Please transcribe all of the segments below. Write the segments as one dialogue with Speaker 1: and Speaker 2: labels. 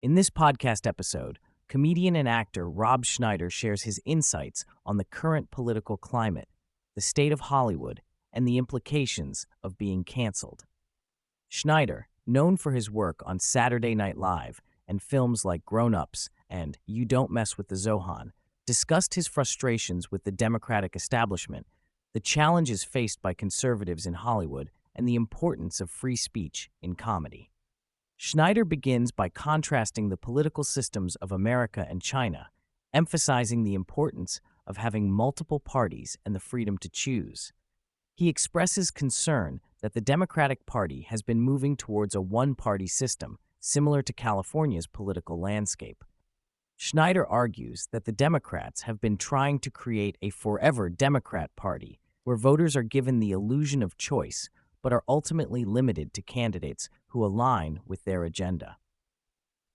Speaker 1: In this podcast episode, comedian and actor Rob Schneider shares his insights on the current political climate, the state of Hollywood, and the implications of being canceled. Schneider, known for his work on Saturday Night Live and films like Grown Ups and You Don't Mess with the Zohan, discussed his frustrations with the Democratic establishment, the challenges faced by conservatives in Hollywood, and the importance of free speech in comedy. Schneider begins by contrasting the political systems of America and China, emphasizing the importance of having multiple parties and the freedom to choose. He expresses concern that the Democratic Party has been moving towards a one-party system, similar to California's political landscape. Schneider argues that the Democrats have been trying to create a forever Democrat Party, where voters are given the illusion of choice, but are ultimately limited to candidates who align with their agenda.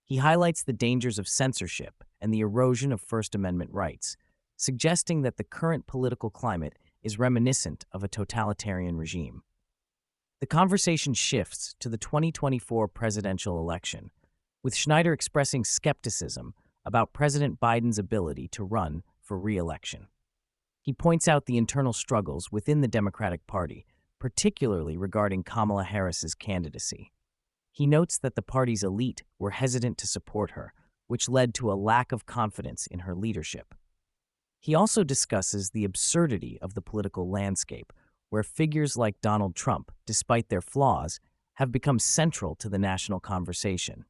Speaker 1: He highlights the dangers of censorship and the erosion of First Amendment rights, suggesting that the current political climate is reminiscent of a totalitarian regime. The conversation shifts to the 2024 presidential election, with Schneider expressing skepticism about President Biden's ability to run for re-election. He points out the internal struggles within the Democratic Party, particularly regarding Kamala Harris's candidacy. He notes that the party's elite were hesitant to support her, which led to a lack of confidence in her leadership. He also discusses the absurdity of the political landscape, where figures like Donald Trump, despite their flaws, have become central to the national conversation.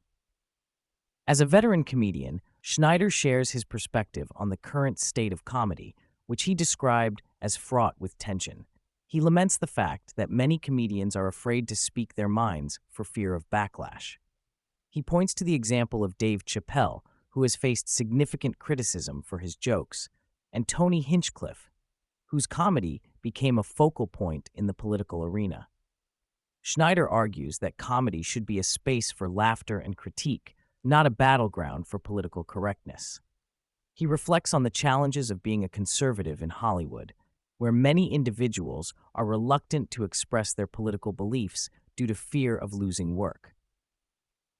Speaker 1: As a veteran comedian, Schneider shares his perspective on the current state of comedy, which he described as fraught with tension. He laments the fact that many comedians are afraid to speak their minds for fear of backlash. He points to the example of Dave Chappelle, who has faced significant criticism for his jokes, and Tony Hinchcliffe, whose comedy became a focal point in the political arena. Schneider argues that comedy should be a space for laughter and critique, not a battleground for political correctness. He reflects on the challenges of being a conservative in Hollywood, where many individuals are reluctant to express their political beliefs due to fear of losing work.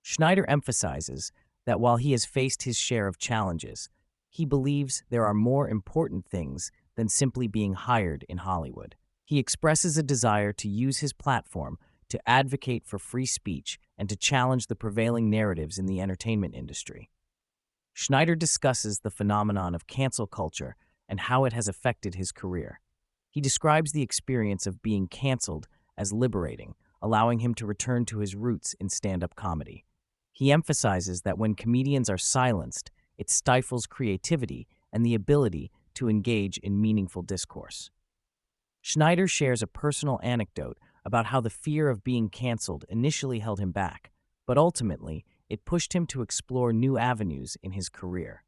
Speaker 1: Schneider emphasizes that while he has faced his share of challenges, he believes there are more important things than simply being hired in Hollywood. He expresses a desire to use his platform to advocate for free speech and to challenge the prevailing narratives in the entertainment industry. Schneider discusses the phenomenon of cancel culture and how it has affected his career. He describes the experience of being canceled as liberating, allowing him to return to his roots in stand-up comedy. He emphasizes that when comedians are silenced, it stifles creativity and the ability to engage in meaningful discourse. Schneider shares a personal anecdote about how the fear of being canceled initially held him back, but ultimately, it pushed him to explore new avenues in his career.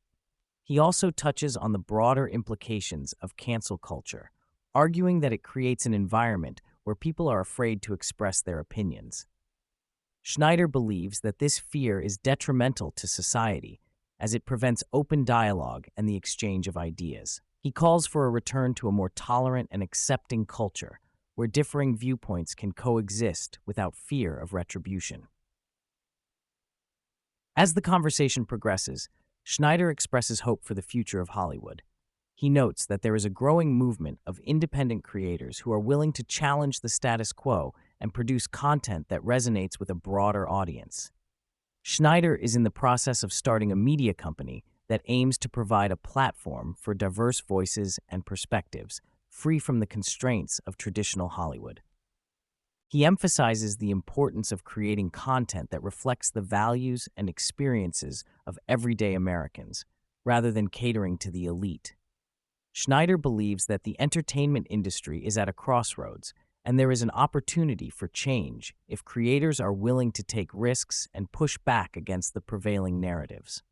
Speaker 1: He also touches on the broader implications of cancel culture, arguing that it creates an environment where people are afraid to express their opinions. Schneider believes that this fear is detrimental to society, as it prevents open dialogue and the exchange of ideas. He calls for a return to a more tolerant and accepting culture, where differing viewpoints can coexist without fear of retribution. As the conversation progresses, Schneider expresses hope for the future of Hollywood. He notes that there is a growing movement of independent creators who are willing to challenge the status quo and produce content that resonates with a broader audience. Schneider is in the process of starting a media company that aims to provide a platform for diverse voices and perspectives, free from the constraints of traditional Hollywood. He emphasizes the importance of creating content that reflects the values and experiences of everyday Americans, rather than catering to the elite. Schneider believes that the entertainment industry is at a crossroads, and there is an opportunity for change if creators are willing to take risks and push back against the prevailing narratives.